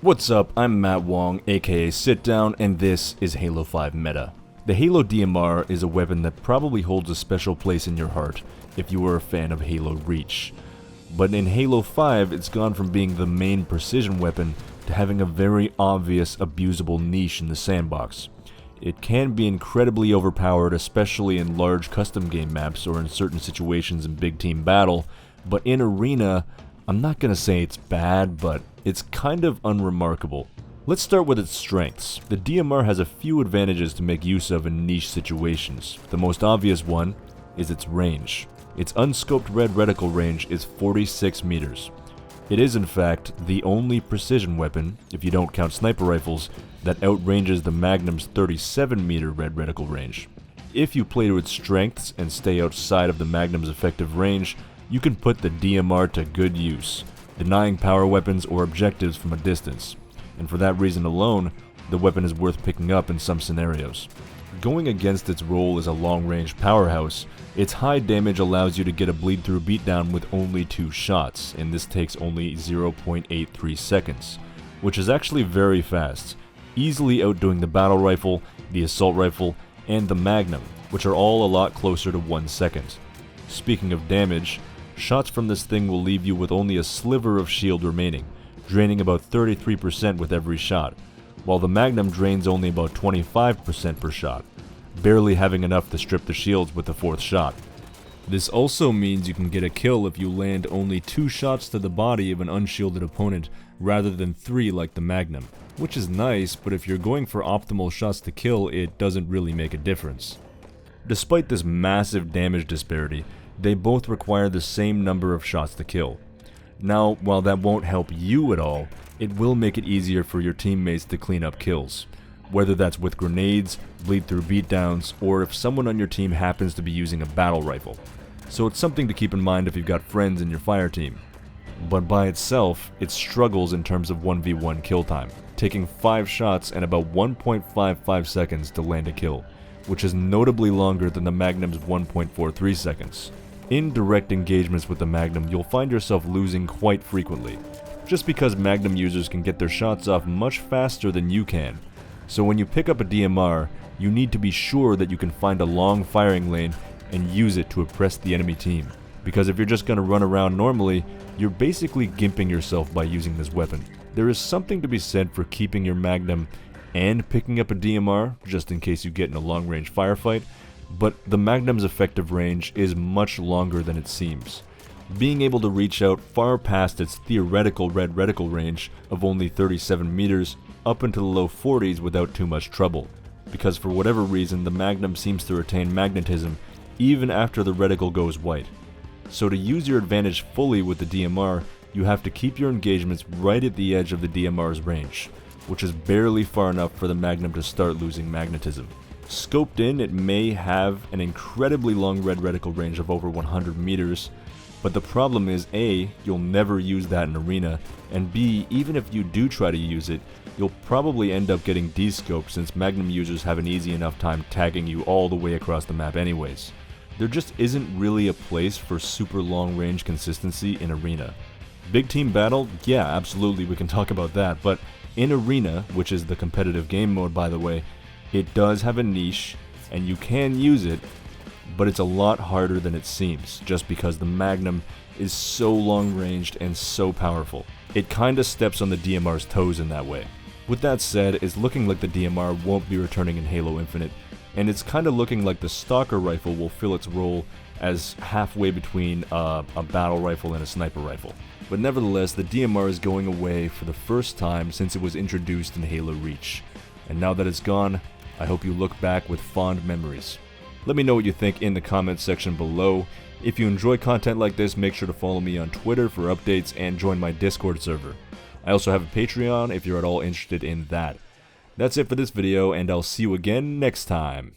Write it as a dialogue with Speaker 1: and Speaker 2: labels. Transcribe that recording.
Speaker 1: What's up, I'm Matt Wong, aka Sit Down, and this is Halo 5 Meta. The Halo DMR is a weapon that probably holds a special place in your heart if you are a fan of Halo Reach. But in Halo 5, it's gone from being the main precision weapon to having a very obvious, abusable niche in the sandbox. It can be incredibly overpowered, especially in large custom game maps or in certain situations in big team battle, but in Arena, I'm not gonna say it's bad, but it's kind of unremarkable. Let's start with its strengths. The DMR has a few advantages to make use of in niche situations. The most obvious one is its range. Its unscoped red reticle range is 46 meters. It is in fact the only precision weapon, if you don't count sniper rifles, that outranges the Magnum's 37 meter red reticle range. If you play to its strengths and stay outside of the Magnum's effective range, you can put the DMR to good use, denying power weapons or objectives from a distance, and for that reason alone, the weapon is worth picking up in some scenarios. Going against its role as a long-range powerhouse, its high damage allows you to get a bleed-through beatdown with only 2 shots, and this takes only 0.83 seconds, which is actually very fast, easily outdoing the battle rifle, the assault rifle, and the Magnum, which are all a lot closer to 1 second. Speaking of damage, shots from this thing will leave you with only a sliver of shield remaining, draining about 33% with every shot, while the Magnum drains only about 25% per shot, barely having enough to strip the shields with the 4th shot. This also means you can get a kill if you land only 2 shots to the body of an unshielded opponent rather than 3 like the Magnum, which is nice, but if you're going for optimal shots to kill, it doesn't really make a difference. Despite this massive damage disparity, they both require the same number of shots to kill. Now, while that won't help you at all, it will make it easier for your teammates to clean up kills, whether that's with grenades, bleed-through beatdowns, or if someone on your team happens to be using a battle rifle. So it's something to keep in mind if you've got friends in your fire team. But by itself, it struggles in terms of 1v1 kill time, taking 5 shots and about 1.55 seconds to land a kill, which is notably longer than the Magnum's 1.43 seconds. In direct engagements with the Magnum, you'll find yourself losing quite frequently, just because Magnum users can get their shots off much faster than you can. So when you pick up a DMR, you need to be sure that you can find a long firing lane and use it to oppress the enemy team, because if you're just going to run around normally, you're basically gimping yourself by using this weapon. There is something to be said for keeping your Magnum and picking up a DMR, just in case you get in a long-range firefight, but the Magnum's effective range is much longer than it seems, being able to reach out far past its theoretical red reticle range of only 37 meters up into the low 40s without too much trouble, because for whatever reason the Magnum seems to retain magnetism even after the reticle goes white. So to use your advantage fully with the DMR, you have to keep your engagements right at the edge of the DMR's range, which is barely far enough for the Magnum to start losing magnetism. Scoped in, it may have an incredibly long red reticle range of over 100 meters, but the problem is A, you'll never use that in Arena, and B, even if you do try to use it, you'll probably end up getting descoped since Magnum users have an easy enough time tagging you all the way across the map anyways. There just isn't really a place for super long range consistency in Arena. Big team battle, yeah, absolutely, we can talk about that, but in Arena, which is the competitive game mode by the way, it does have a niche, and you can use it, but it's a lot harder than it seems, just because the Magnum is so long-ranged and so powerful. It kinda steps on the DMR's toes in that way. With that said, it's looking like the DMR won't be returning in Halo Infinite, and it's kinda looking like the Stalker rifle will fill its role as halfway between a battle rifle and a sniper rifle. But nevertheless, the DMR is going away for the first time since it was introduced in Halo Reach. And now that it's gone, I hope you look back with fond memories. Let me know what you think in the comments section below. If you enjoy content like this, make sure to follow me on Twitter for updates and join my Discord server. I also have a Patreon if you're at all interested in that. That's it for this video, and I'll see you again next time.